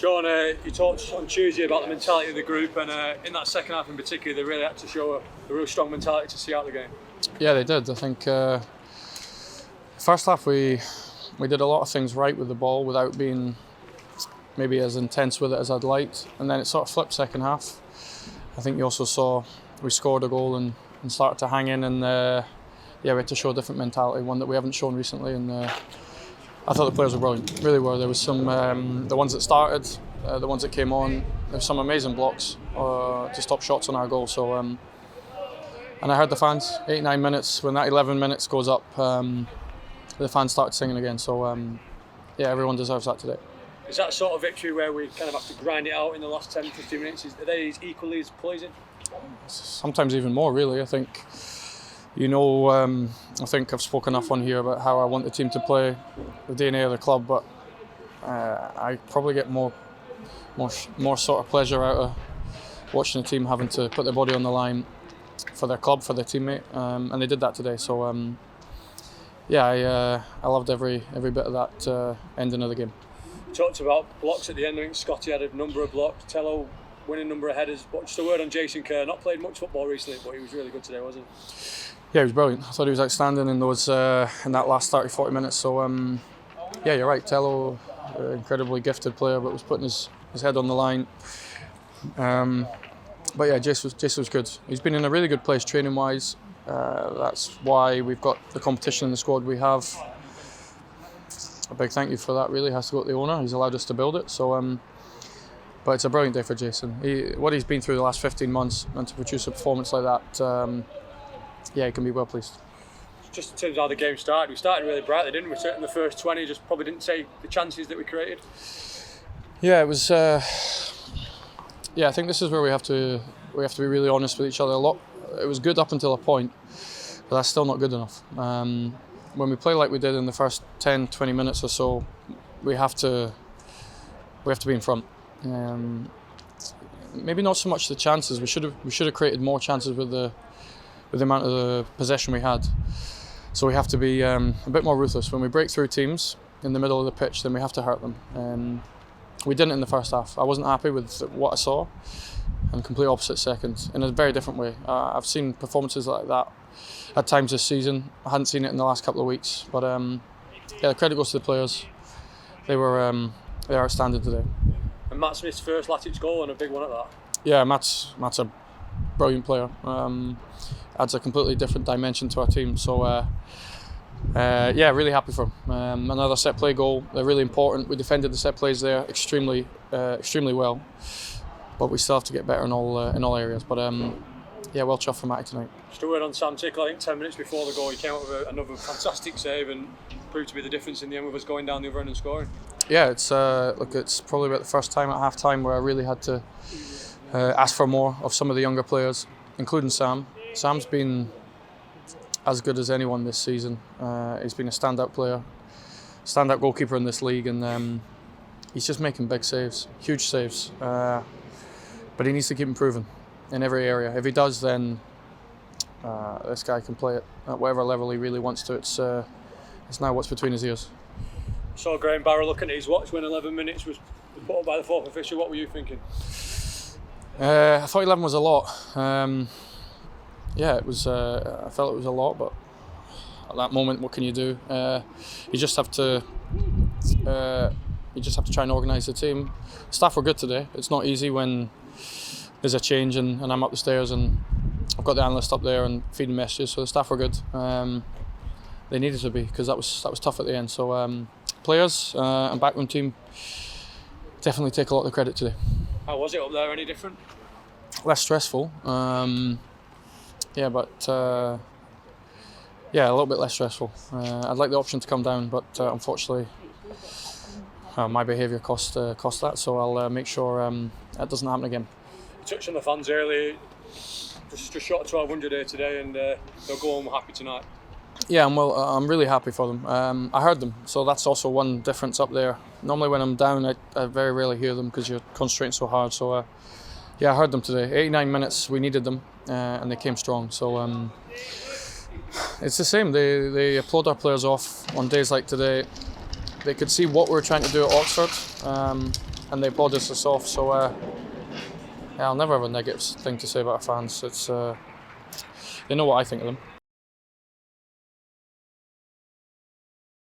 Shaun, you talked on Tuesday about the mentality of the group, and in that second half in particular, they really had to show a real strong mentality to see out the game. Yeah, they did. I think first half we did a lot of things right with the ball without being maybe as intense with it as I'd liked, and then it sort of flipped second half. I think you also saw we scored a goal and started to hang in, and we had to show a different mentality, one that we haven't shown recently, and I thought the players were brilliant, really were. There was some, the ones that started, the ones that came on, there were some amazing blocks to stop shots on our goal. So, and I heard the fans, 89 minutes, when that 11 minutes goes up, the fans started singing again. So, everyone deserves that today. Is that sort of victory where we kind of have to grind it out in the last 10, 15 minutes? Are they equally as pleasing? Sometimes even more, really. I think, I think I've spoken enough on here about how I want the team to play, the DNA of the club, but I probably get more sort of pleasure out of watching the team having to put their body on the line for their club, for their teammate, and they did that today. So I loved every bit of that ending of the game. You talked about blocks at the end. I think Scotty had a number of blocks. Tello winning number of headers. But just a word on Jason Kerr. Not played much football recently, but he was really good today, wasn't he? Yeah, he was brilliant. I thought he was outstanding in those in that last 30-40 minutes. So you're right. Tello, incredibly gifted player, but was putting his head on the line. But yeah, Jason was good. He's been in a really good place training wise. That's why we've got the competition in the squad we have. A big thank you for that really has to go to the owner. He's allowed us to build it. So but it's a brilliant day for Jason. What he's been through the last 15 months, and to produce a performance like that, he can be well pleased. Just in terms of how the game started, we started really brightly, didn't we? Certainly the first 20 just probably didn't take the chances that we created. Yeah, it was. I think this is where we have to be really honest with each other. It was good up until a point, but that's still not good enough. When we play like we did in the first 10, 20 minutes or so, we have to be in front. Maybe not so much the chances. We should have created more chances with the amount of the possession we had. So we have to be a bit more ruthless. When we break through teams in the middle of the pitch, then we have to hurt them. We didn't in the first half. I wasn't happy with what I saw, and complete opposite second, in a very different way. I've seen performances like that at times this season. I hadn't seen it in the last couple of weeks. But the credit goes to the players. They were outstanding today. And Matt Smith's first Latics goal, and a big one at that. Yeah, Matt's a brilliant player. Adds a completely different dimension to our team. So really happy for him. Another set play goal. They're really important. We defended the set plays there extremely well, but we still have to get better in all areas. But well chuffed for Matty tonight. Just a word on Sam Tickle. I think 10 minutes before the goal, he came up with another fantastic save and proved to be the difference in the end with us going down the other end and scoring. Yeah, it's probably about the first time at half time where I really had to ask for more of some of the younger players, including Sam. Sam's been as good as anyone this season. He's been a standout player, standout goalkeeper in this league, and he's just making big saves, huge saves. But he needs to keep improving in every area. If he does, then this guy can play it at whatever level he really wants to. It's now what's between his ears. Saw Graham Barrow looking at his watch when 11 minutes was put up by the fourth official. What were you thinking? I thought 11 was a lot. It was. I felt it was a lot, but at that moment, what can you do? You just have to try and organise the team. Staff were good today. It's not easy when there's a change and I'm up the stairs and I've got the analyst up there and feeding messages. So the staff were good. They needed to be, because that was tough at the end. So players and backroom team definitely take a lot of the credit today. How was it up there? Any different? Less stressful. But a little bit less stressful. I'd like the option to come down, but unfortunately, my behaviour cost that. So I'll make sure that doesn't happen again. You touched on the fans earlier. Just shot of 1,200 here today, and they'll go home happy tonight. Yeah, I'm really happy for them. I heard them, so that's also one difference up there. Normally when I'm down, I very rarely hear them because you're concentrating so hard. So I heard them today. 89 minutes, we needed them, and they came strong. So it's the same. They applaud our players off on days like today. They could see what we were trying to do at Oxford, and and they blowed us off. So yeah, I'll never have a negative thing to say about our fans. It's they know what I think of them.